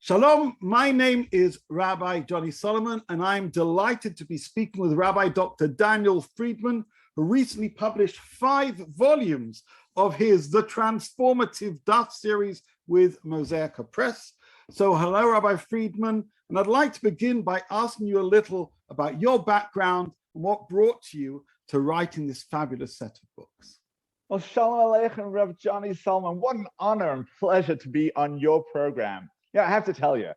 Shalom, my name is Rabbi Johnny Solomon, and I'm delighted to be speaking with Rabbi Dr. Daniel Friedman, who recently published 5 volumes of his The Transformative Daf series with Mosaica Press. So hello, Rabbi Friedman, and I'd like to begin by asking you a little about your background and what brought you to writing this fabulous set of books. Well, Shalom Aleichem, Rabbi Johnny Solomon. What an honor and pleasure to be on your program. Yeah, I have to tell you,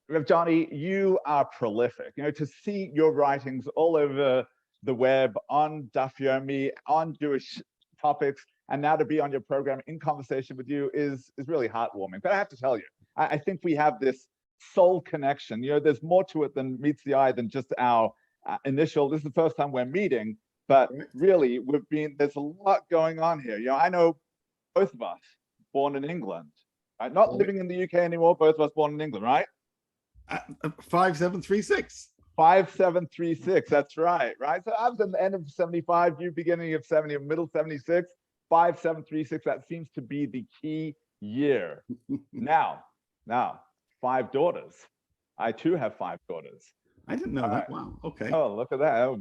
Rev Johnny, you are prolific. To see your writings all over the web, on Daf Yomi, on Jewish topics, and now to be on your program in conversation with you is really heartwarming. But I have to tell you, I think we have this soul connection. There's more to it than meets the eye than just our initial. This is the first time we're meeting, but really, there's a lot going on here. I know both of us born in England. Right? Not living in the UK anymore, both of us born in England, right? 5736. 5736, that's right? So I was at the end of 75, you beginning of 70, middle 76, 5736, that seems to be the key year. Now, 5 daughters. I too have 5 daughters. I didn't know that. Wow. Okay. Oh, look at that.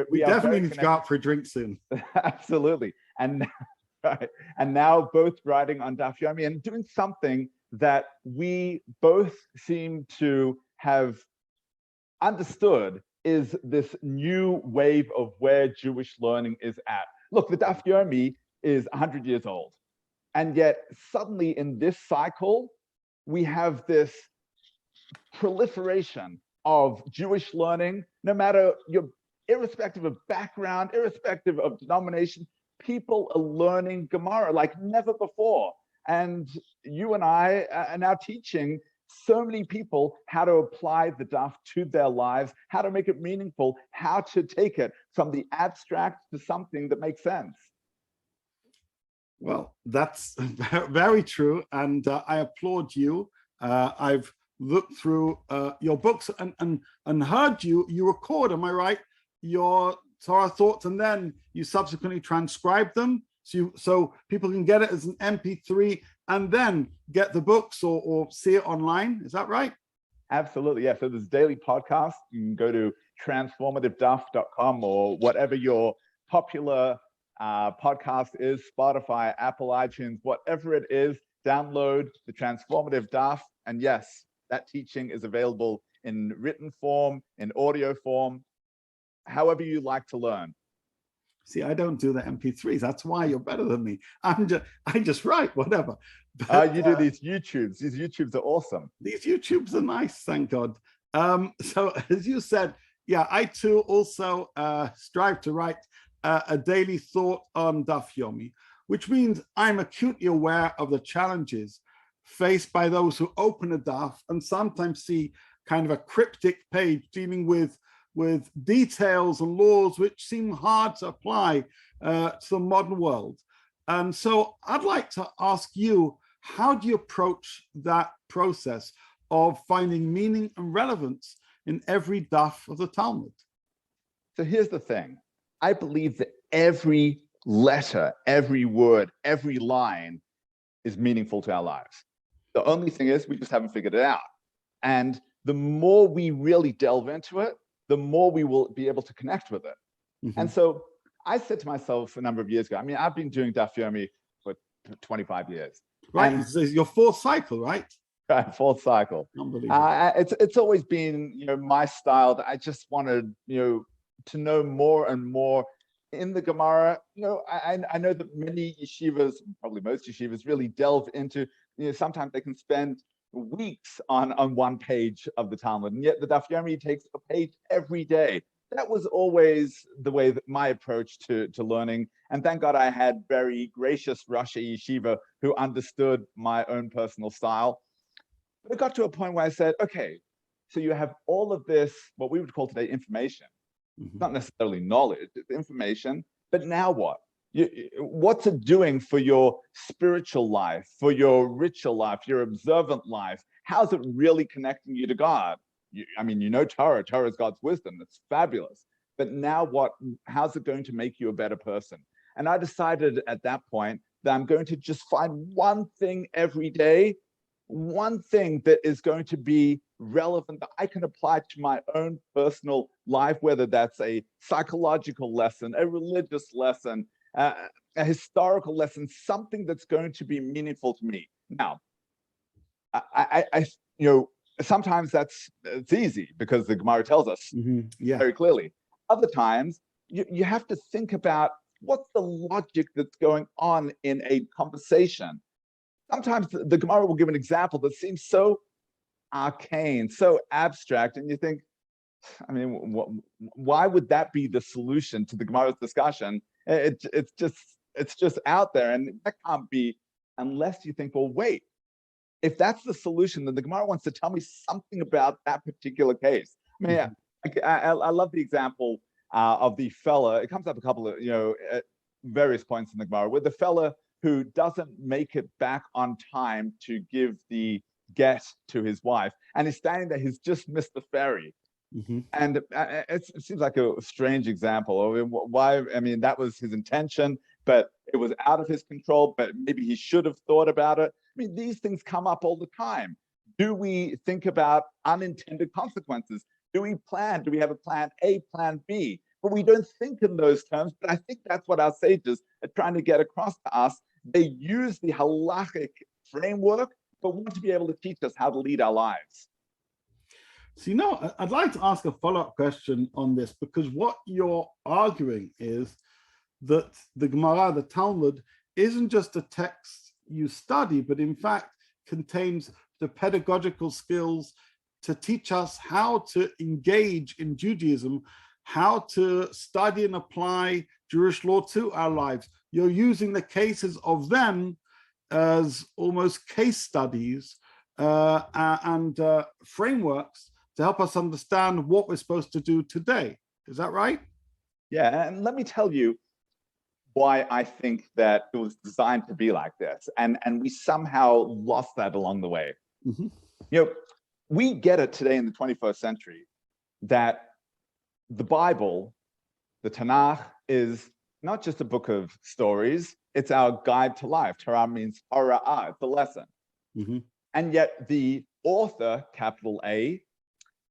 We definitely need to go out for a drink soon. Absolutely. And now both writing on Daf Yomi and doing something that we both seem to have understood is this new wave of where Jewish learning is at. Look, the Daf Yomi is 100 years old. And yet suddenly in this cycle, we have this proliferation of Jewish learning, no matter irrespective of background, irrespective of denomination, people are learning Gemara like never before. And you and I are now teaching so many people how to apply the Daf to their lives, how to make it meaningful, how to take it from the abstract to something that makes sense. Well, that's very true. And I applaud you. I've looked through your books and heard you record, am I right, your Torah thoughts, and then you subsequently transcribe them so people can get it as an MP3 and then get the books or see it online. Is that right? Absolutely, yeah. So there's daily podcasts. You can go to transformativedaf.com or whatever your popular podcast is, Spotify, Apple, iTunes, whatever it is, download the Transformative Daf. And yes, that teaching is available in written form, in audio form, however you like to learn. See, I don't do the MP3s. That's why you're better than me. I just write whatever. But, you do these YouTubes. These YouTubes are awesome. These YouTubes are nice, thank God. So as you said, yeah, I too also strive to write a daily thought on Daf Yomi, which means I'm acutely aware of the challenges faced by those who open a Daf and sometimes see kind of a cryptic page dealing with details and laws which seem hard to apply to the modern world. And so I'd like to ask you, how do you approach that process of finding meaning and relevance in every daf of the Talmud? So here's the thing. I believe that every letter, every word, every line is meaningful to our lives. The only thing is we just haven't figured it out. And the more we really delve into it, the more we will be able to connect with it. Mm-hmm. And so I said to myself a number of years ago, I've been doing Daf Yomi for 25 years. Right, and it's your 4th cycle, right? Right, 4th cycle. Unbelievable. It's always been, my style that I just wanted, to know more and more in the Gemara. I know that many yeshivas, probably most yeshivas, really delve into, sometimes they can spend weeks on one page of the Talmud, and yet the Daf Yomi takes a page every day. That was always the way that my approach to learning. And thank God I had very gracious Rosh Yeshiva who understood my own personal style. But it got to a point where I said, okay, so you have all of this, what we would call today information. Mm-hmm. Not necessarily knowledge, it's information, but now what? What's it doing for your spiritual life, for your ritual life, your observant life? How's it really connecting you to God? Torah. Torah is God's wisdom. That's fabulous. But now what? How's it going to make you a better person? And I decided at that point that I'm going to just find one thing every day one thing that is going to be relevant that I can apply to my own personal life, whether that's a psychological lesson, a religious lesson, a historical lesson, something that's going to be meaningful to me. Now, sometimes it's easy because the Gemara tells us very clearly. Other times, you have to think about what's the logic that's going on in a conversation. Sometimes the Gemara will give an example that seems so arcane, so abstract, and you think, I mean, why would that be the solution to the Gemara's discussion? It's just out there, and that can't be unless you think, well, wait, if that's the solution, then the Gemara wants to tell me something about that particular case. I mean, I love the example of the fella. It comes up a couple of, at various points in the Gemara, where the fella who doesn't make it back on time to give the get to his wife, and he's standing there, he's just missed the ferry. And it seems like a strange example. Why? I mean, that was his intention, but it was out of his control, but maybe he should have thought about it. I mean, these things come up all the time. Do we think about unintended consequences? Do we have a plan A, plan B? But we don't think in those terms. But I think that's what our sages are trying to get across to us. They use the halachic framework, but want to be able to teach us how to lead our lives. So, I'd like to ask a follow-up question on this, because what you're arguing is that the Gemara, the Talmud, isn't just a text you study, but in fact contains the pedagogical skills to teach us how to engage in Judaism, how to study and apply Jewish law to our lives. You're using the cases of them as almost case studies and frameworks to help us understand what we're supposed to do today. Is that right? Yeah, and let me tell you why I think that it was designed to be like this. And we somehow lost that along the way. We get it today in the 21st century that the Bible, the Tanakh, is not just a book of stories, it's our guide to life. Torah means hara'ah, it's a lesson. And yet the author, capital A,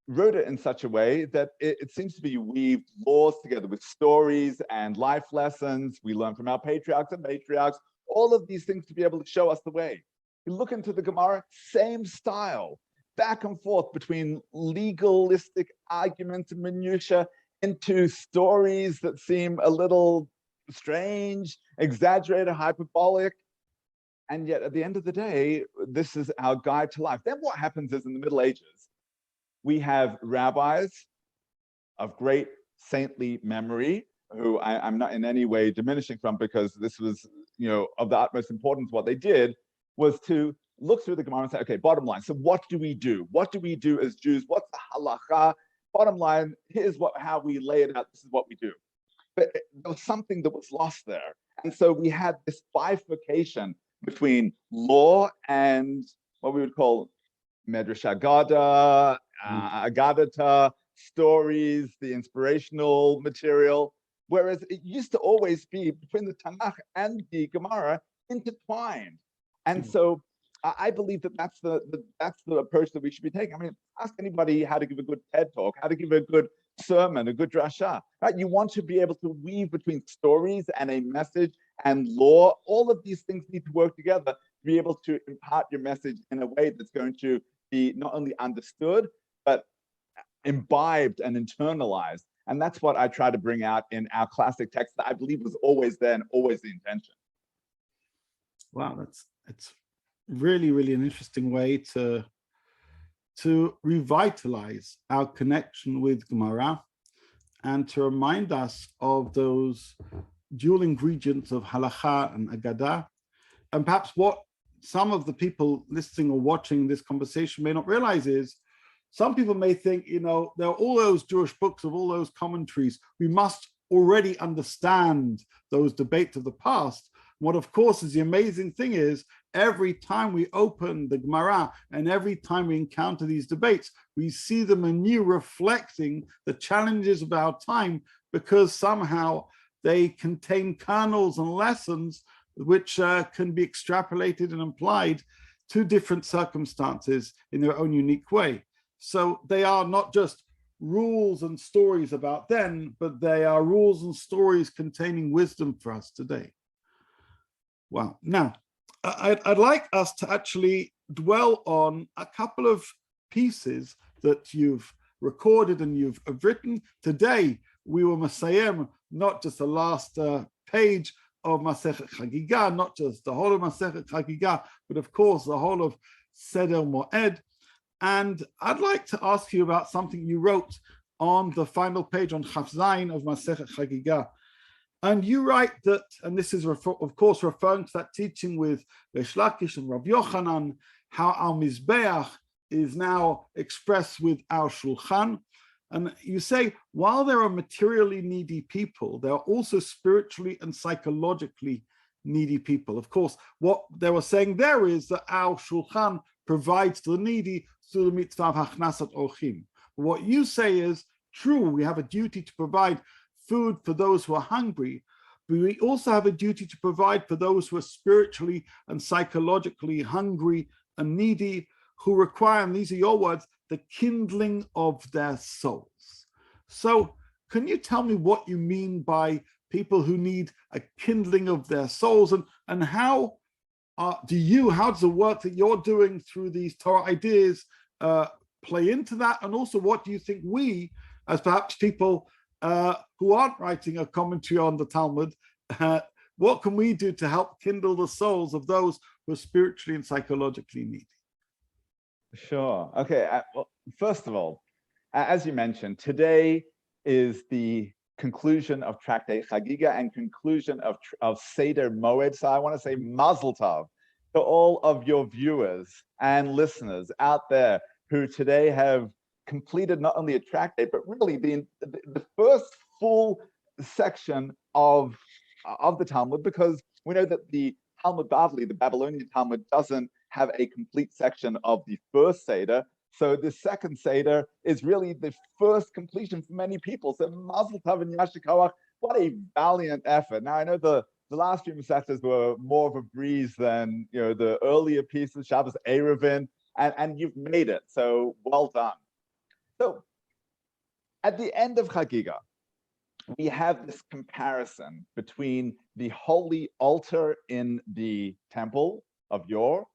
wrote it in such a way that it seems to be weaved laws together with stories and life lessons. We learn from our patriarchs and matriarchs, all of these things to be able to show us the way. You look into the Gemara, same style, back and forth between legalistic arguments and minutiae into stories that seem a little strange, exaggerated, hyperbolic. And yet at the end of the day, this is our guide to life. Then what happens is in the Middle Ages, we have rabbis of great saintly memory, who I'm not in any way diminishing from, because this was, of the utmost importance. What they did was to look through the Gemara and say, okay, bottom line, so what do we do? What do we do as Jews? What's the halacha? Bottom line, here's how we lay it out. This is what we do. But there was something that was lost there. And so we had this bifurcation between law and what we would call Medrash Agada, Agadata, stories, the inspirational material, whereas it used to always be between the Tanakh and the Gemara intertwined. And so I believe that that's the approach that we should be taking. I mean, ask anybody how to give a good TED talk, how to give a good sermon, a good drasha, right? You want to be able to weave between stories and a message and law. All of these things need to work together to be able to impart your message in a way that's going to be not only understood, but imbibed and internalized. And that's what I try to bring out in our classic text that I believe was always there and always the intention. Wow, it's really, really an interesting way to revitalize our connection with Gemara and to remind us of those dual ingredients of halacha and agada. And perhaps what some of the people listening or watching this conversation may not realize is, some people may think, there are all those Jewish books of all those commentaries. We must already understand those debates of the past. What, of course, is the amazing thing is, every time we open the Gemara and every time we encounter these debates, we see them anew reflecting the challenges of our time, because somehow they contain kernels and lessons which can be extrapolated and applied two different circumstances in their own unique way. So they are not just rules and stories about then, but they are rules and stories containing wisdom for us today. Wow. Now, I'd like us to actually dwell on a couple of pieces that you've recorded and you've written. Today, we will Masayem, not just the last page of Masechet Chagiga, not just the whole of Masechet Chagiga, but of course the whole of Seder Moed. And I'd like to ask you about something you wrote on the final page on Chaf Zayin of Masechet Chagiga. And you write that, and this is of course referring to that teaching with Reish Lakish and Rav Yochanan, how our Mizbeach is now expressed with our Shulchan. And you say, while there are materially needy people, there are also spiritually and psychologically needy people. Of course, what they were saying there is that our Shulchan provides to the needy through the mitzvah of Hachnasat Orchim. What you say is true, we have a duty to provide food for those who are hungry, but we also have a duty to provide for those who are spiritually and psychologically hungry and needy, who require, and these are your words, the kindling of their souls. So can you tell me what you mean by people who need a kindling of their souls, and how does the work that you're doing through these Torah ideas play into that? And also, what do you think we, as perhaps people who aren't writing a commentary on the Talmud, what can we do to help kindle the souls of those who are spiritually and psychologically needy? Sure. Okay. Well, first of all, as you mentioned, today is the conclusion of Tractate Chagiga and conclusion of Seder Moed. So I want to say Mazel Tov to all of your viewers and listeners out there who today have completed not only a tractate, but really the first full section of the Talmud, because we know that the Talmud Bavli, the Babylonian Talmud, doesn't have a complete section of the first Seder. So the second Seder is really the first completion for many people. So Mazel Tov and Yasher Koach, what a valiant effort. Now I know the last few Masechtas were more of a breeze than the earlier pieces, Shabbos Eruvin, and you've made it. So well done. So at the end of Chagiga, we have this comparison between the holy altar in the temple of Yor,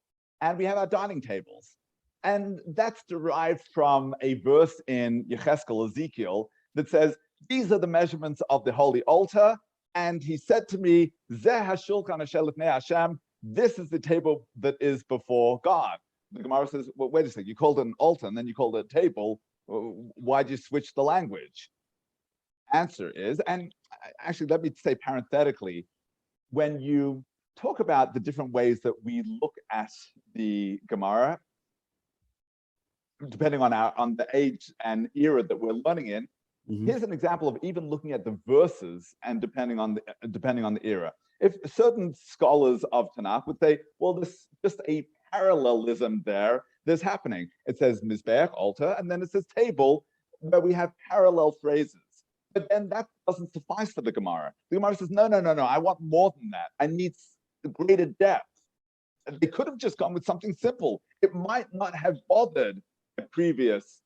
and we have our dining tables. And that's derived from a verse in Yecheskel, Ezekiel, that says, these are the measurements of the holy altar. And he said to me, Zeh hashulchan asher lifnei Hashem, this is the table that is before God. The Gemara says, well, wait a second, you called it an altar and then you called it a table. Why'd you switch the language? Answer is, and actually let me say parenthetically, when you talk about the different ways that we look at the Gemara, depending on the age and era that we're learning in, here's an example of even looking at the verses and depending on the era. If certain scholars of Tanakh would say, well, there's just a parallelism there's happening. It says Mizbeach, altar, and then it says table, where we have parallel phrases. But then that doesn't suffice for the Gemara. The Gemara says, no, I want more than that. I need greater depth. They could have just gone with something simple. It might not have bothered a previous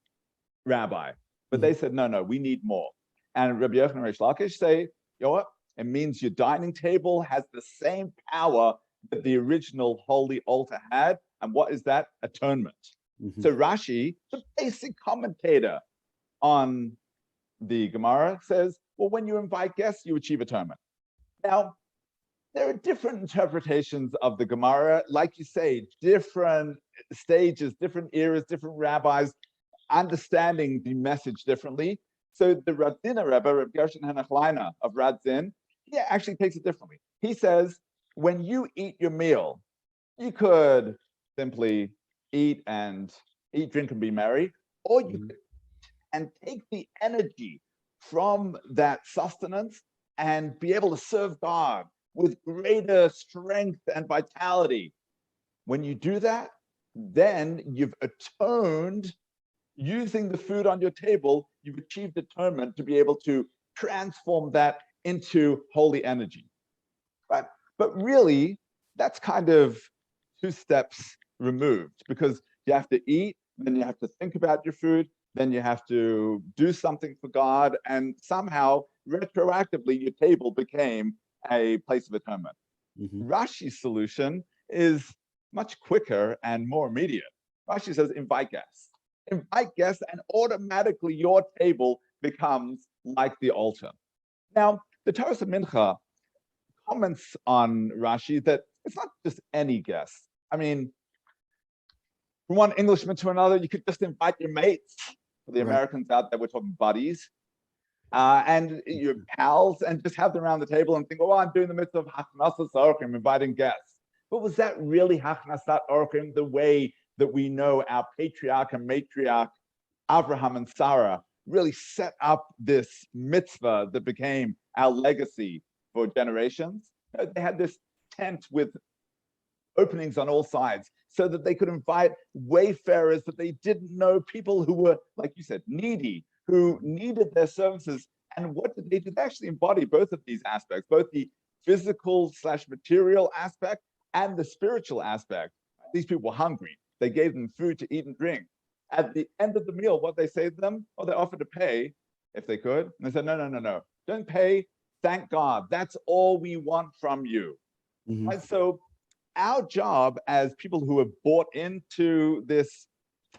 rabbi, but they said, no, we need more. And Rabbi Yochanan and Reish Lakish say, you know what? It means your dining table has the same power that the original holy altar had. And what is that? Atonement. So Rashi, the basic commentator on the Gemara, says, well, when you invite guests, you achieve atonement. Now, there are different interpretations of the Gemara. Like you say, different stages, different eras, different rabbis understanding the message differently. So the Radziner Rebbe, Reb Gershon Henach of Radzin, he actually takes it differently. He says, when you eat your meal, you could simply eat, drink, and be merry, or you could and take the energy from that sustenance and be able to serve God with greater strength and vitality. When you do that, then you've atoned using the food on your table, you've achieved atonement to be able to transform that into holy energy. Right? But really, that's kind of two steps removed, because you have to eat, then you have to think about your food, then you have to do something for God, and somehow retroactively your table became a place of atonement. Rashi's solution is much quicker and more immediate. Rashi says, invite guests. Invite guests, and automatically your table becomes like the altar. Now, the Torah of Mincha comments on Rashi that it's not just any guest. I mean, from one Englishman to another, you could just invite your mates. For the Americans out there, we're talking buddies. And your pals, and just have them around the table and think, oh, I'm doing the mitzvah of Hachnasas Orchim, inviting guests. But was that really Hachnasat Orchim the way that we know our patriarch and matriarch, Abraham and Sarah, really set up this mitzvah that became our legacy for generations? They had this tent with openings on all sides so that they could invite wayfarers that they didn't know, people who were, like you said, needy, who needed their services. And what did they do? They actually embody both of these aspects, both the physical/material aspect and the spiritual aspect. These people were hungry. They gave them food to eat and drink. At the end of the meal, what they say to them? Well, they offered to pay if they could. And they said, no, don't pay. Thank God. That's all we want from you. Right? So our job as people who have bought into this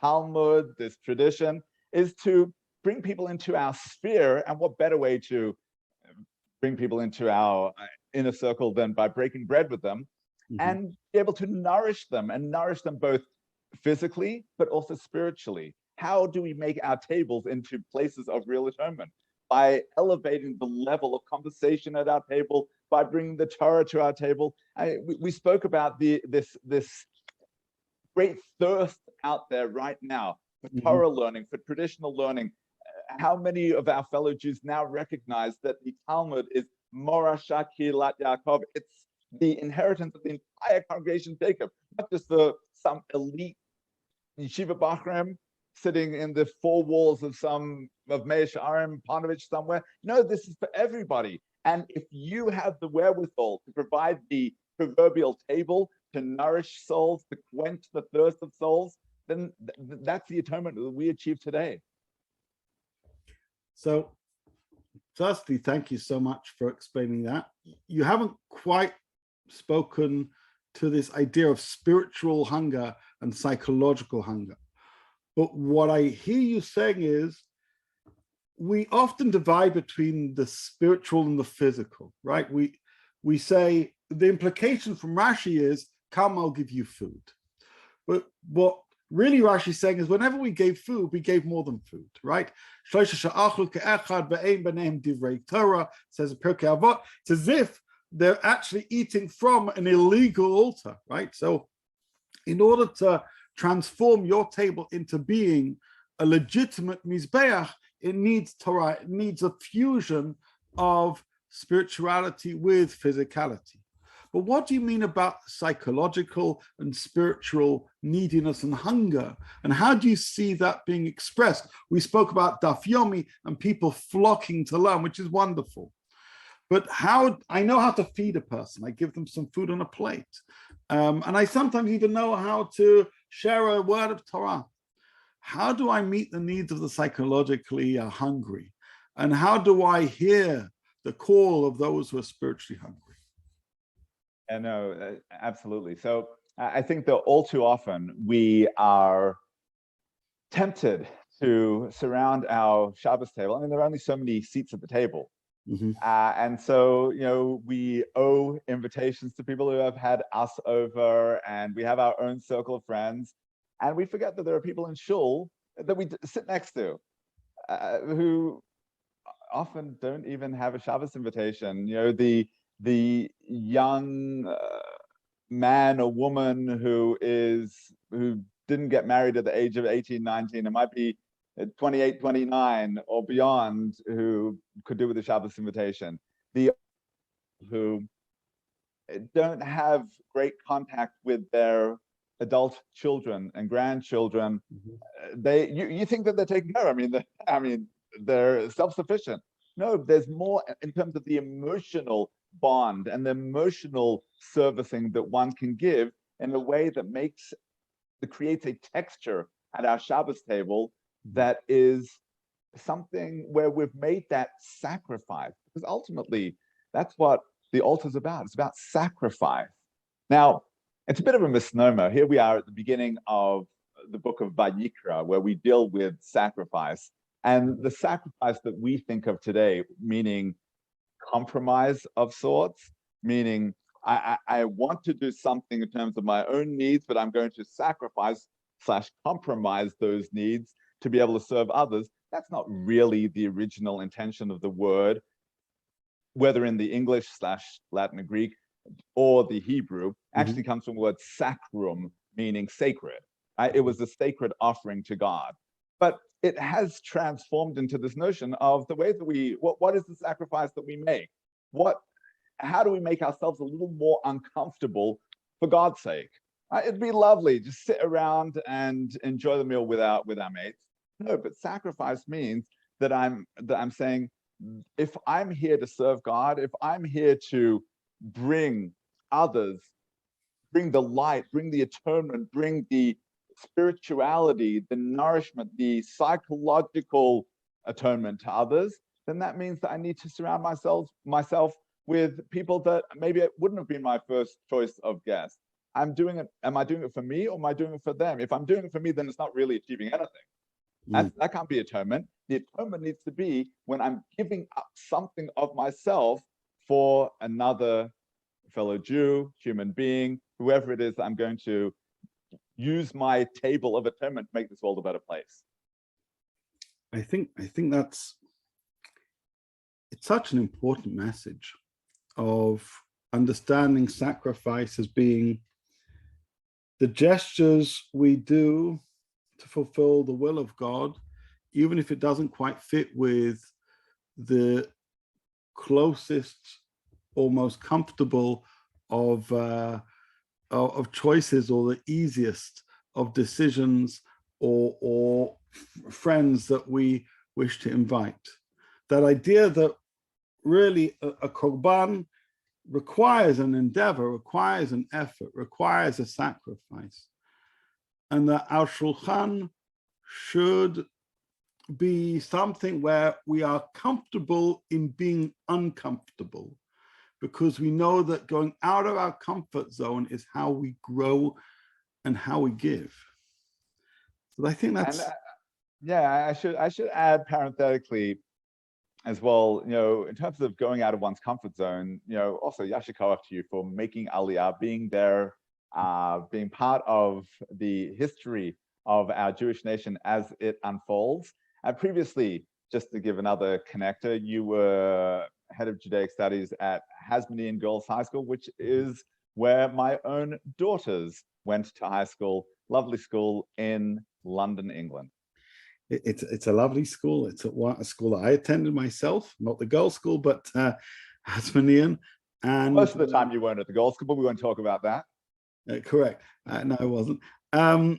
Talmud, this tradition, is to bring people into our sphere. And what better way to bring people into our inner circle than by breaking bread with them and be able to nourish them, and nourish them both physically, but also spiritually. How do we make our tables into places of real atonement? By elevating the level of conversation at our table, by bringing the Torah to our table. We spoke about this great thirst out there right now for Torah learning, for traditional learning. How many of our fellow Jews now recognize that the Talmud is Morasha Kilat Yaakov? It's the inheritance of the entire congregation of Jacob, not just some elite yeshiva bachrim sitting in the four walls of Meir Sha'arim, Panovich somewhere. No, this is for everybody. And if you have the wherewithal to provide the proverbial table to nourish souls, to quench the thirst of souls, then that's the atonement that we achieve today. So, firstly, thank you so much for explaining that. You haven't quite spoken to this idea of spiritual hunger and psychological hunger. But what I hear you saying is, we often divide between the spiritual and the physical, right? We say the implication from Rashi is, come, I'll give you food. But what really Rashi is saying is, whenever we gave food, we gave more than food, right? Says Pirkei Avot, it's as if they're actually eating from an illegal altar, right? So in order to transform your table into being a legitimate mizbeach, it needs Torah, it needs a fusion of spirituality with physicality. But what do you mean about psychological and spiritual neediness and hunger? And how do you see that being expressed? We spoke about Daf Yomi and people flocking to learn, which is wonderful. But I know how to feed a person. I give them some food on a plate. And I sometimes even know how to share a word of Torah. How do I meet the needs of the psychologically hungry? And how do I hear the call of those who are spiritually hungry? No, absolutely. So I think that all too often we are tempted to surround our Shabbos table. I mean, there are only so many seats at the table. And so, we owe invitations to people who have had us over, and we have our own circle of friends. And we forget that there are people in shul that we sit next to who often don't even have a Shabbos invitation. The young man or woman who didn't get married at the age of 18, 19, it might be 28, 29 or beyond, who could do with a Shabbos invitation. The who don't have great contact with their adult children and grandchildren. You think that they're taken care of. I mean, they're self-sufficient. No, there's more in terms of the emotional bond and the emotional servicing that one can give in a way that makes creates a texture at our Shabbos table that is something where we've made that sacrifice, because ultimately that's what the altar is about. It's about sacrifice. Now, it's a bit of a misnomer. Here we are at the beginning of the book of Vayikra, where we deal with sacrifice. And the sacrifice that we think of today, meaning compromise of sorts, meaning I want to do something in terms of my own needs, but I'm going to sacrifice / compromise those needs to be able to serve others. That's not really the original intention of the word, whether in the English / Latin or Greek or the Hebrew. Actually comes from the word sacrum, meaning sacred. It was a sacred offering to God. But it has transformed into this notion of the way that what is the sacrifice that we make? How do we make ourselves a little more uncomfortable for God's sake? It'd be lovely, just sit around and enjoy the meal with our mates. No, but sacrifice means that I'm saying, if I'm here to serve God, if I'm here to bring others, bring the light, bring the atonement, bring the spirituality, the nourishment, the psychological atonement to others, then that means that I need to surround myself with people that maybe it wouldn't have been my first choice of guests. I'm doing it. Am I doing it for me, or am I doing it for them? If I'm doing it for me, then it's not really achieving anything. That can't be atonement. The atonement needs to be when I'm giving up something of myself for another fellow Jew, human being, whoever it is that I'm going to use my table of atonement to make this world a better place. I think it's such an important message of understanding sacrifice as being the gestures we do to fulfill the will of God, even if it doesn't quite fit with the closest or most comfortable of choices, or the easiest of decisions, or friends that we wish to invite. That idea that really a korban requires an endeavor, requires an effort, requires a sacrifice, and that our shulchan should be something where we are comfortable in being uncomfortable, because we know that going out of our comfort zone is how we grow and how we give. So I think that's... I should add parenthetically as well, in terms of going out of one's comfort zone, also yasher koach to you for making Aliyah, being there, being part of the history of our Jewish nation as it unfolds. Previously, just to give another connector, you were head of Judaic Studies at Hasmonean Girls High School, which is where my own daughters went to high school. Lovely school in London, England. It's a lovely school. It's a school that I attended myself, not the girls' school, but Hasmonean. And most of the time you weren't at the girls' school, but we won't talk about that. Correct. No, I wasn't. I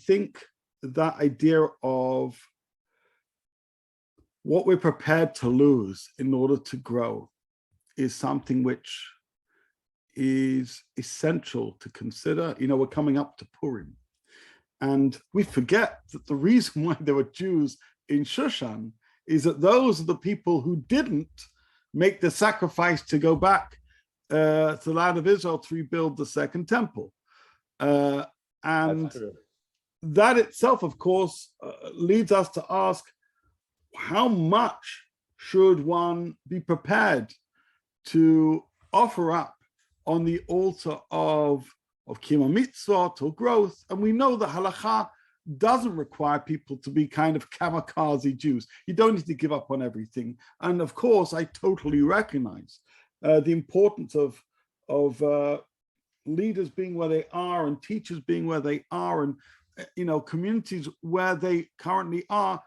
think that idea of what we're prepared to lose in order to grow is something which is essential to consider. We're coming up to Purim, and we forget that the reason why there were Jews in Shushan is that those are the people who didn't make the sacrifice to go back to the land of Israel to rebuild the second temple. And that itself, of course, leads us to ask, how much should one be prepared to offer up on the altar of kiyum mitzvot or growth? And we know that halakha doesn't require people to be kind of kamikaze Jews. You don't need to give up on everything. And of course, I totally recognize the importance of leaders being where they are, and teachers being where they are, and communities where they currently are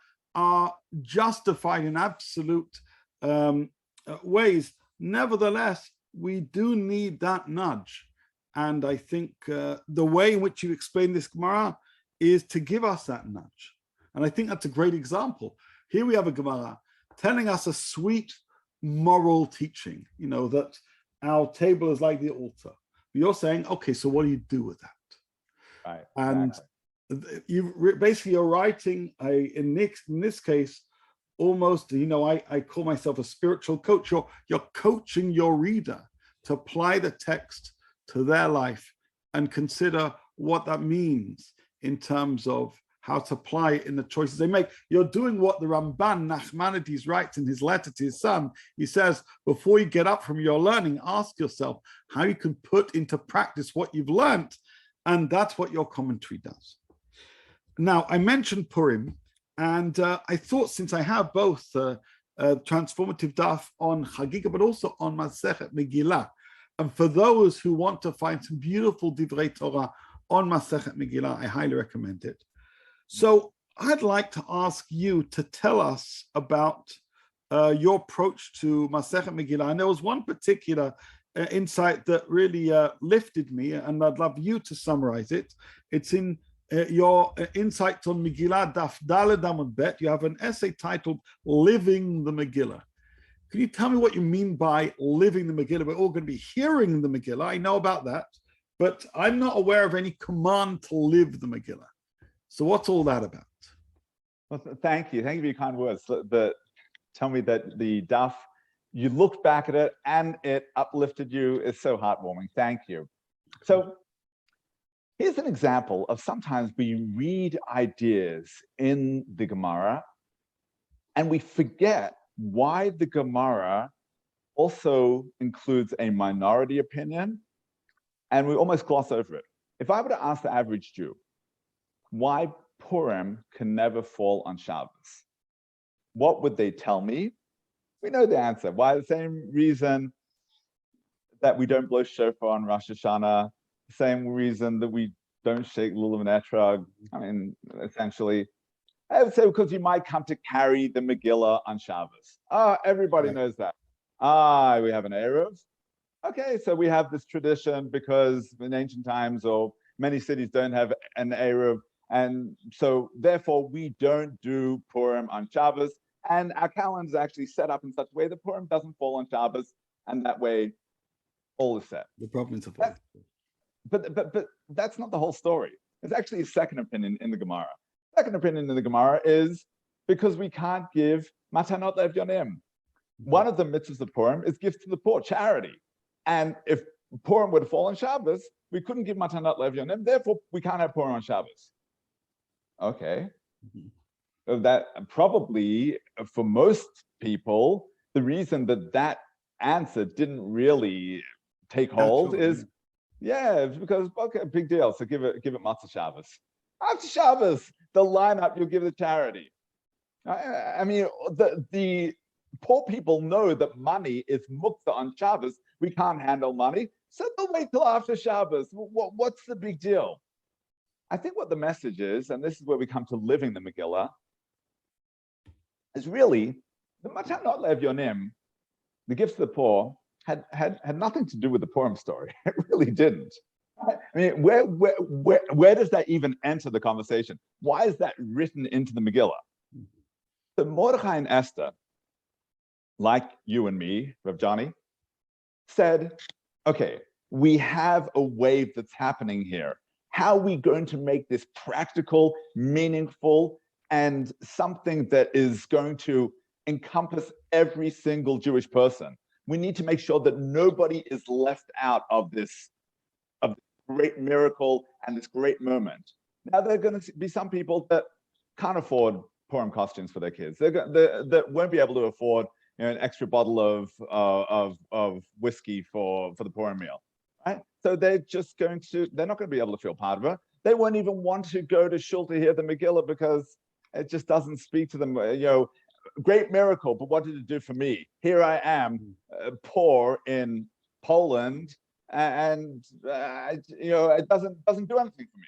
justified in absolute ways. Nevertheless, we do need that nudge. And I think the way in which you explain this Gemara is to give us that nudge. And I think that's a great example. Here we have a Gemara telling us a sweet moral teaching, that our table is like the altar, You're saying, okay, so what do you do with that? Right. And Exactly. basically you're writing in this case, almost, I call myself a spiritual coach. You're coaching your reader to apply the text to their life and consider what that means in terms of how to apply it in the choices they make. You're doing what the Ramban Nachmanides writes in his letter to his son. He says, before you get up from your learning, ask yourself how you can put into practice what you've learned. And that's what your commentary does. Now, I mentioned Purim, and I thought, since I have both Transformative Daf on Chagiga, but also on Masechet Megillah, and for those who want to find some beautiful Divrei Torah on Masechet Megillah, I highly recommend it. So I'd like to ask you to tell us about your approach to Masechet Megillah. And there was one particular insight that really lifted me, and I'd love you to summarize it. It's in your insights on Megillah Daf Daled Amud Bet. You have an essay titled "Living the Megillah." Can you tell me what you mean by living the Megillah? We're all going to be hearing the Megillah. I know about that, but I'm not aware of any command to live the Megillah. So what's all that about? Well, thank you. Thank you for your kind words. Tell me that the Daf, you looked back at it and it uplifted you. It's so heartwarming. Thank you. So here's an example of sometimes we read ideas in the Gemara and we forget why the Gemara also includes a minority opinion, and we almost gloss over it. If I were to ask the average Jew why Purim can never fall on Shabbos, what would they tell me? We know the answer. Why? The same reason that we don't blow shofar on Rosh Hashanah, the same reason that we don't shake lulav and etrog. I mean, essentially, I would say because you might come to carry the Megillah on Shabbos. Everybody knows that. We have an Erev. Okay, so we have this tradition because in ancient times, or many cities don't have an Erev, and so therefore we don't do Purim on Shabbos, and our calendar is actually set up in such a way that Purim doesn't fall on Shabbos, and that way all is set. The province of but that's not the whole story. There's actually a second opinion in the Gemara. Second opinion in the Gemara is because we can't give matanot le'evyonim. One of the mitzvahs of Purim is gifts to the poor, charity. And if Purim would fall on Shabbos, we couldn't give matanot le'evyonim, therefore we can't have Purim on Shabbos. Okay. That probably, for most people, the reason that answer didn't really take hold is, it's because, okay, big deal. So give it Matzah Shabbos. After Shabbos, the lineup, you'll give the charity. I mean, the poor people know that money is muktzah on Shabbos. We can't handle money, so they'll wait till after Shabbos. What's the big deal? I think what the message is, and this is where we come to living the Megillah, is really the matanot le'evyonim, the gifts to the poor, had nothing to do with the Purim story. It really didn't. I mean, where does that even enter the conversation? Why is that written into the Megillah? So Mordechai and Esther, like you and me, Rav Johnny, said, okay, we have a wave that's happening here. How are we going to make this practical, meaningful, and something that is going to encompass every single Jewish person? We need to make sure that nobody is left out of this great miracle and this great moment. Now, there are going to be some people that can't afford Purim costumes for their kids. That won't be able to afford an extra bottle of whiskey for the Purim meal, right? So they're not going to be able to feel part of it. They won't even want to go to shul to hear the Megillah because it just doesn't speak to them. Great miracle, but what did it do for me? Here I am, poor in Poland, and it doesn't do anything for me.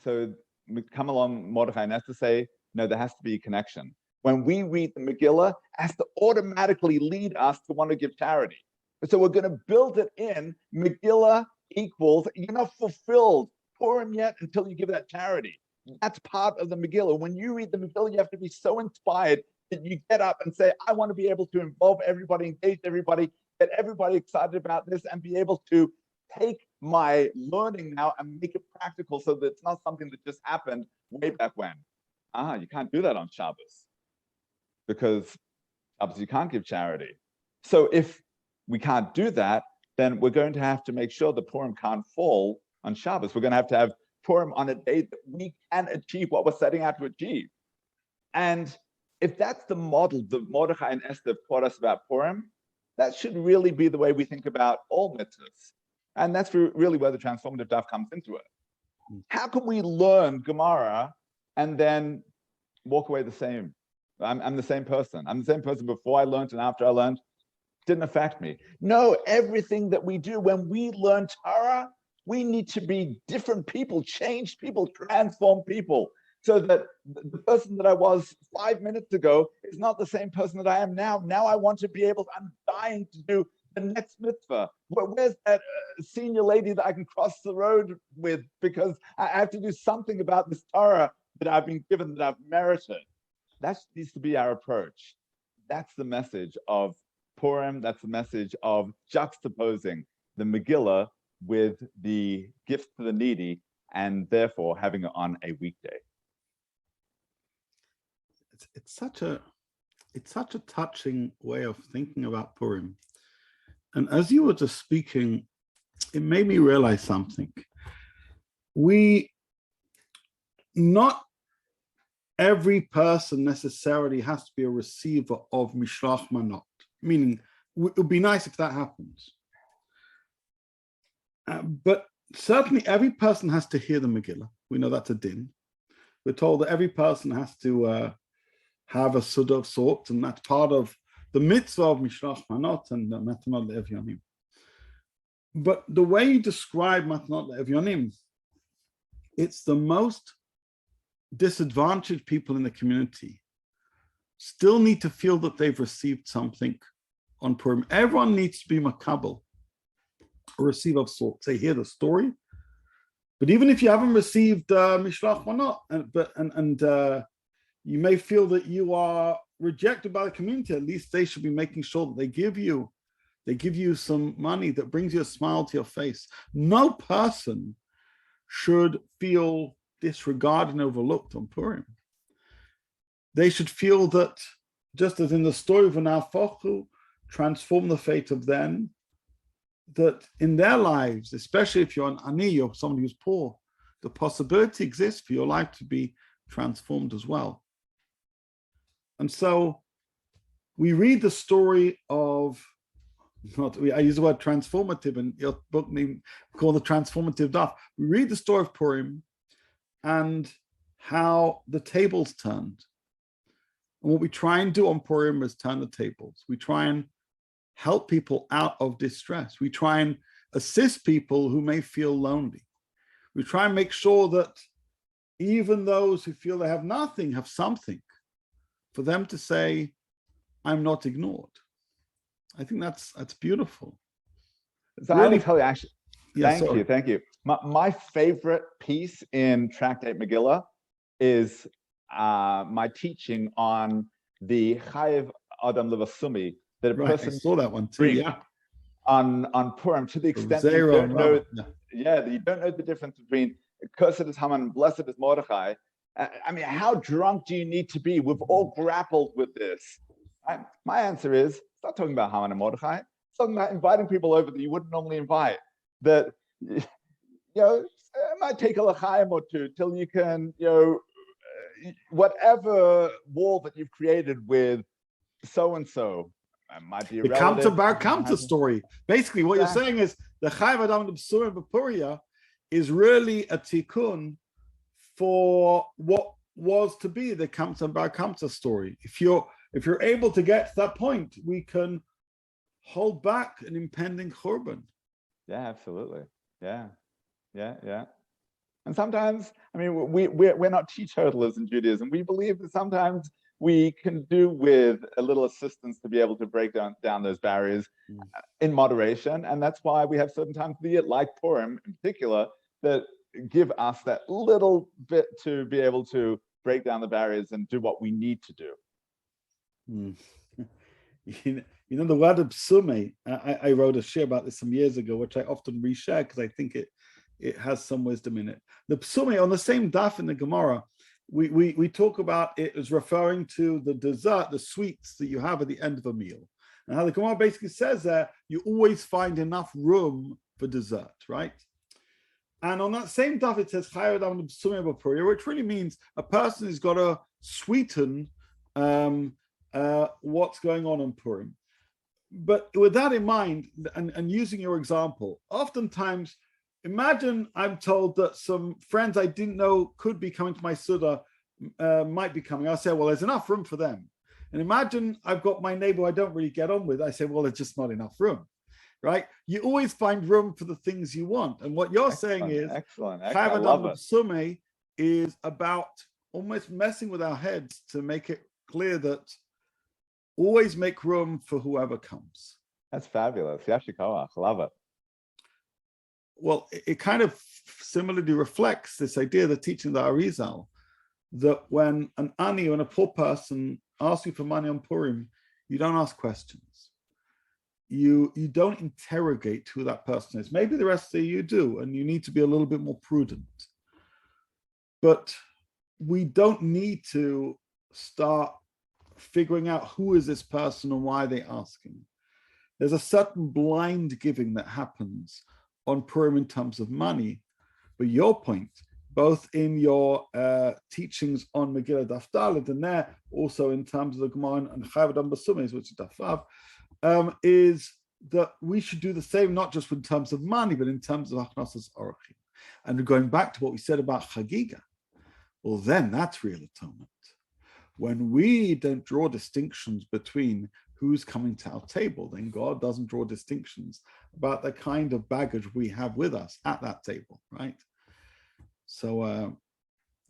So we come along, Mordechai, and has to say, no, there has to be a connection. When we read the Megillah, it has to automatically lead us to want to give charity. So we're going to build it in. Megillah equals, you're not fulfilled Purim yet until you give that charity. That's part of the Megillah. When you read the Megillah, you have to be so inspired that you get up and say, I want to be able to involve everybody, engage everybody get everybody excited about this, and be able to take my learning now and make it practical so that it's not something that just happened way back when. You can't do that on Shabbos because Shabbos you can't give charity. So if we can't do that, then we're going to have to make sure the Purim can't fall on Shabbos. We're going to have Purim on a day that we can achieve what we're setting out to achieve. And if that's the model that Mordechai and Esther taught us about Purim, that should really be the way we think about all mitzvahs. And that's really where the transformative daf comes into it. How can we learn Gemara and then walk away the same? I'm the same person. I'm the same person before I learned and after I learned. Didn't affect me. No, everything that we do when we learn Torah, we need to be different people, change people, transform people, so that the person that I was 5 minutes ago is not the same person that I am now. Now I want to be able, I'm dying to do the next mitzvah. Where's that senior lady that I can cross the road with, because I have to do something about this Torah that I've been given, that I've merited. That needs to be our approach. That's the message of Purim. That's the message of juxtaposing the Megillah with the gifts to the needy, and therefore having it on a weekday. It's such a touching way of thinking about Purim. And as you were just speaking, it made me realize something. Not every person necessarily has to be a receiver of Mishlach Manot, meaning it would be nice if that happens. But certainly every person has to hear the Megillah. We know that's a din. We're told that every person has to have a Suda of sorts, and that's part of the mitzvah of Mishlach Manot and Matanot Le'Evyonim. But the way you describe Matanot Le'Evyonim, it's the most disadvantaged people in the community still need to feel that they've received something on Purim. Everyone needs to be makabel, a receiver of sorts. They hear the story, but even if you haven't received Mishlach Manot, and you may feel that you are rejected by the community, at least they should be making sure that they give you some money that brings you a smile to your face. No person should feel disregarded and overlooked on Purim. They should feel that, just as in the story of Anafochu, transform the fate of them, that in their lives, especially if you're an ani, or someone who's poor, the possibility exists for your life to be transformed as well. And so we read the story of, I use the word transformative, and your book name called the Transformative Daf. We read the story of Purim and how the tables turned. And what we try and do on Purim is turn the tables. We try and help people out of distress. We try and assist people who may feel lonely. We try and make sure that even those who feel they have nothing have something, for them to say, I'm not ignored. I think that's beautiful. So really, I will tell you, actually, yeah, thank you. My favorite piece in Tractate Megillah is my teaching on the Chayev Adam Levasumi, that a person, I saw that one too, yeah. On Purim, to the extent that you don't know, that you don't know the difference between cursed is Haman and blessed is Mordechai. I mean, how drunk do you need to be? We've all grappled with this. My answer is, it's not talking about Haman and Mordechai. It's talking about inviting people over that you wouldn't normally invite. That, it might take a l'chaim or two till you can, whatever wall that you've created with so-and-so, might be a relative. The Kamta Bar Kamta story. Basically, what you're saying is the Chayev Adam B'Surim B'Puria is really a tikkun for what was to be the Kamta Bar Kamta story. If you're able to get to that point, we can hold back an impending churban. Yeah, absolutely. Yeah. And sometimes, I mean, we're not teetotalers in Judaism. We believe that sometimes we can do with a little assistance to be able to break down those barriers in moderation. And that's why we have certain times of the year, like Purim in particular, that give us that little bit to be able to break down the barriers and do what we need to do. You know, the word of psume, I wrote a share about this some years ago, which I often reshare because I think it has some wisdom in it. The psume, on the same daf in the Gemara, we talk about it as referring to the dessert, the sweets that you have at the end of a meal. And how the Gemara basically says there, you always find enough room for dessert, right? And on that same daf, it says, which really means a person has got to sweeten what's going on Purim. But with that in mind, and using your example, oftentimes, imagine I'm told that some friends I didn't know could be coming to my Suda might be coming. I'll say, well, there's enough room for them. And imagine I've got my neighbor I don't really get on with. I say, well, there's just not enough room, right? You always find room for the things you want. And what you're saying is, excellent. Sume is about almost messing with our heads to make it clear that always make room for whoever comes. That's fabulous. Yashikoach, love it. Well, it kind of similarly reflects this idea, the teaching of the Arizal, that when an ani or a poor person asks you for money on Purim, you don't ask questions. You don't interrogate who that person is. Maybe the rest of you do, and you need to be a little bit more prudent. But we don't need to start figuring out who is this person and why they're asking. There's a certain blind giving that happens on Purim in terms of money. But your point, both in your teachings on Megillah Daf Dalet and there, also in terms of the Gemara and Chayv Adam Basumes, which is Daf Vav, is that we should do the same, not just in terms of money, but in terms of Achnasas Orachim. And going back to what we said about Chagiga, well, then that's real atonement. When we don't draw distinctions between who's coming to our table, then God doesn't draw distinctions about the kind of baggage we have with us at that table, right? So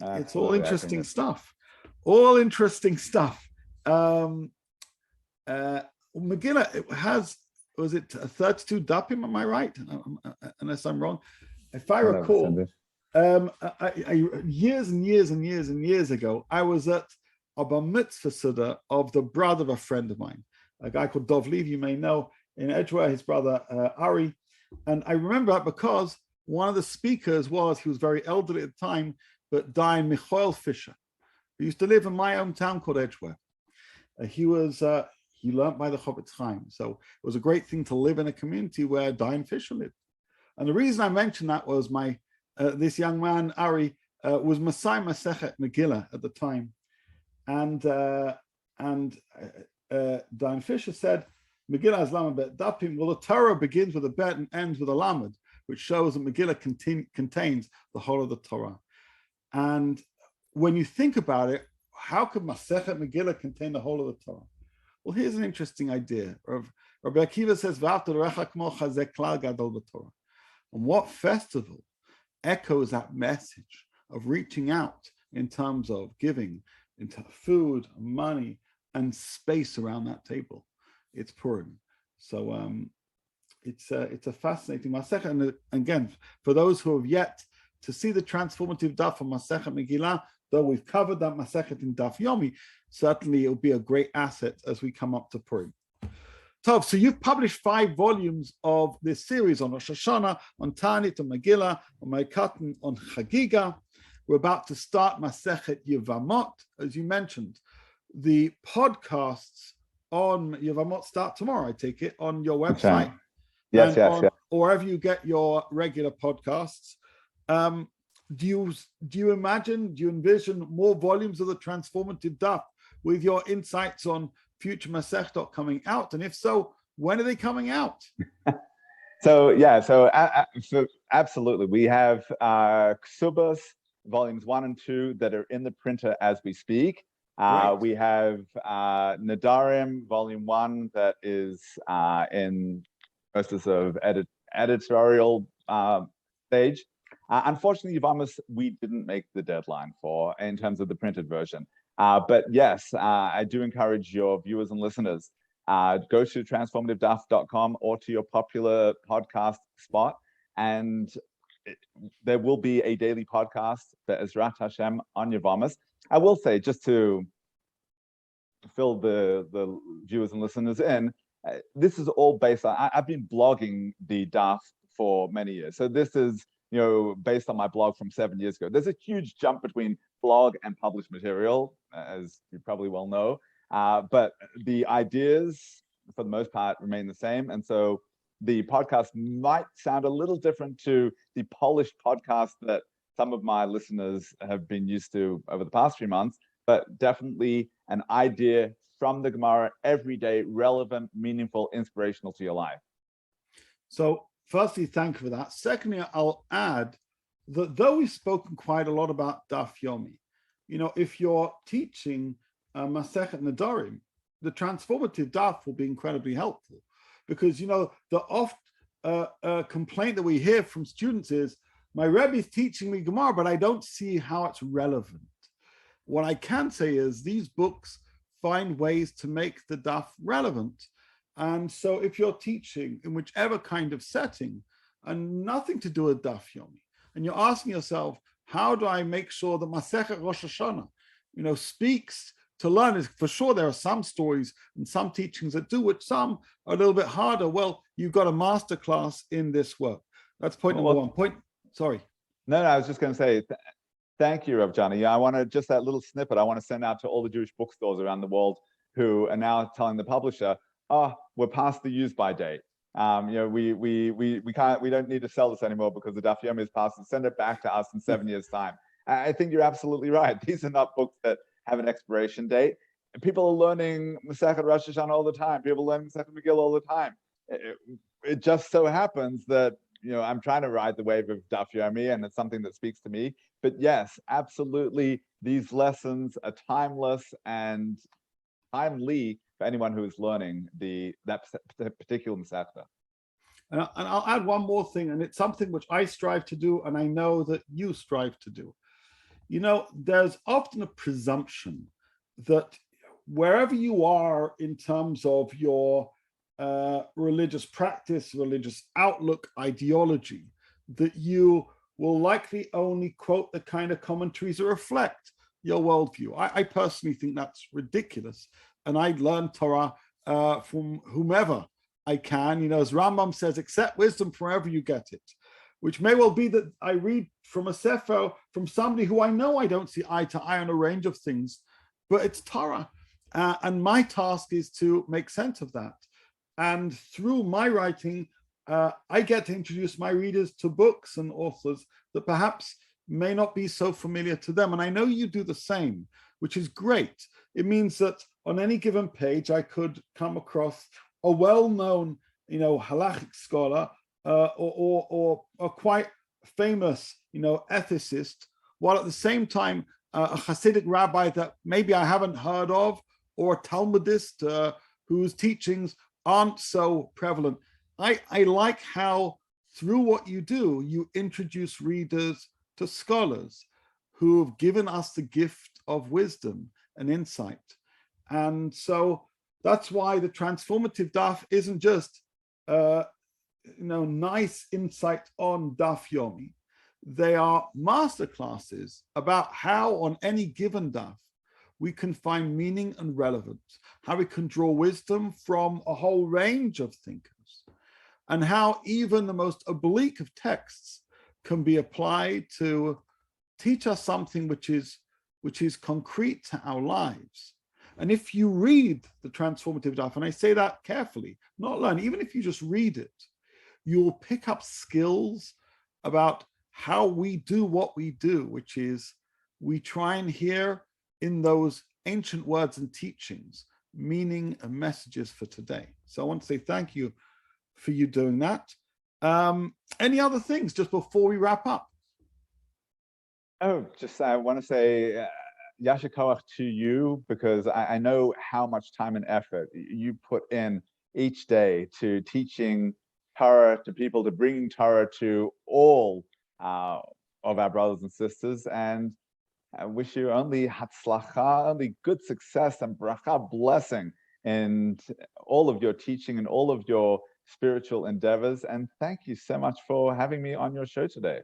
it's all interesting stuff. All interesting stuff. Megillah, it has, was it 32 dapim, am I right? Unless I'm wrong. If I recall, years and years and years and years ago, I was at a bar mitzvah Suda of the brother of a friend of mine, a guy called Dov Lev, you may know, in Edgware, his brother Ari. And I remember that because one of the speakers he was very elderly at the time, but Dayan Michael Fisher, who used to live in my hometown called Edgware. He learned by the Chofetz Chaim. So it was a great thing to live in a community where Dayan Fisher lived. And the reason I mentioned that was this young man, Ari, was Masai Masechet Megillah at the time. And Dayan Fisher said, Megillah is Lamed Bet Dapim. Well, the Torah begins with a Bet and ends with a Lamed, which shows that Megillah contains the whole of the Torah. And when you think about it, how could Masechet Megillah contain the whole of the Torah? Well, here's an interesting idea. Rabbi Akiva says, and what festival echoes that message of reaching out in terms of giving, into food, money, and space around that table? It's Purim. So it's a fascinating Masechet. And again, for those who have yet to see the transformative daf of Masechet Megillah, though we've covered that Masechet in Daf Yomi, certainly it'll be a great asset as we come up to Purim. Tov, so you've published 5 volumes of this series on Rosh Hashanah, on Tanit, on Megillah, on Ma'ikatan, on Chagiga. We're about to start Masechet Yevamot, as you mentioned. The podcasts on Yevamot start tomorrow, I take it, on your website. Yes. Or wherever you get your regular podcasts. Do you envision more volumes of the Transformative Daf with your insights on future Masechtot coming out? And if so, when are they coming out? So absolutely. We have Ksubas, volumes 1 and 2 that are in the printer as we speak. We have Nadarim, volume 1, that is in process of editorial stage. Unfortunately, Yevamos, we didn't make the deadline for in terms of the printed version. But yes, I do encourage your viewers and listeners, go to transformativedaf.com or to your popular podcast spot, and there will be a daily podcast that is Rat Hashem on Yevamos. I will say, just to fill the viewers and listeners in, this is all based on, I've been blogging the Daf for many years. So this is, based on my blog from 7 years ago. There's a huge jump between blog and published material, as you probably well know. But the ideas, for the most part, remain the same. And so the podcast might sound a little different to the polished podcast that some of my listeners have been used to over the past few months, but definitely an idea from the Gemara, everyday, relevant, meaningful, inspirational to your life. So firstly, thank you for that. Secondly, I'll add that though we've spoken quite a lot about Daf Yomi, if you're teaching Masechet Nedarim, the transformative Daf will be incredibly helpful, because the oft complaint that we hear from students is, my Rebbe is teaching me Gemara, but I don't see how it's relevant. What I can say is these books find ways to make the Daf relevant. And so if you're teaching in whichever kind of setting and nothing to do with Daf Yomi, and you're asking yourself, how do I make sure that Masechet Rosh Hashanah, speaks to learners? For sure, there are some stories and some teachings that do, which some are a little bit harder. Well, you've got a master class in this work. That's point number one. Sorry. No, I was just going to say, thank you, Rav Johnny. I want to, just that little snippet, I want to send out to all the Jewish bookstores around the world who are now telling the publisher, we're past the use by date. We don't need to sell this anymore because the Daf Yomi is past, and send it back to us in 7 years' time. I think you're absolutely right. These are not books that have an expiration date. And people are learning Masechet Rosh Hashanah all the time. People are learning Masechet Megillah all the time. It just so happens that I'm trying to ride the wave of Daf Yomi, and it's something that speaks to me. But yes, absolutely, these lessons are timeless and timely for anyone who is learning that particular Masechta. And I'll add one more thing, and it's something which I strive to do, and I know that you strive to do. There's often a presumption that wherever you are in terms of your religious practice, religious outlook, ideology, that you will likely only quote the kind of commentaries that reflect your worldview. I personally think that's ridiculous. And I learn Torah from whomever I can. As Rambam says, accept wisdom from wherever you get it, which may well be that I read from a sefer from somebody who I know I don't see eye to eye on a range of things, but it's Torah. And my task is to make sense of that. And through my writing, I get to introduce my readers to books and authors that perhaps may not be so familiar to them. And I know you do the same, which is great. It means that on any given page, I could come across a well-known, halachic scholar or a quite famous, ethicist, while at the same time, a Hasidic rabbi that maybe I haven't heard of, or a Talmudist whose teachings aren't so prevalent. I like how through what you do, you introduce readers to scholars who have given us the gift of wisdom and insight. And so that's why the Transformative Daf isn't just nice insight on Daf Yomi. They are masterclasses about how on any given Daf we can find meaning and relevance, how we can draw wisdom from a whole range of thinkers, and how even the most oblique of texts can be applied to teach us something which is concrete to our lives. And if you read the Transformative Daf, and I say that carefully, not learn, even if you just read it, you'll pick up skills about how we do what we do, which is we try and hear in those ancient words and teachings meaning and messages for today. So I want to say thank you for you doing that. Any other things just before we wrap up? I want to say Yasher Koach to you, because I know how much time and effort you put in each day to teaching Torah to people, to bringing Torah to all of our brothers and sisters. And I wish you only hatzlacha, only good success and bracha, blessing in all of your teaching and all of your spiritual endeavors. And thank you so much for having me on your show today.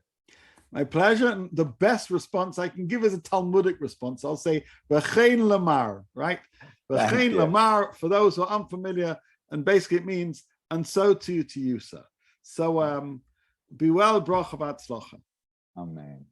My pleasure. And the best response I can give is a Talmudic response. I'll say, V'chein lamar, right? V'chein lamar, for those who are unfamiliar And basically it means, and so to you, sir. So be well, bracha v'atzlacha. Amen.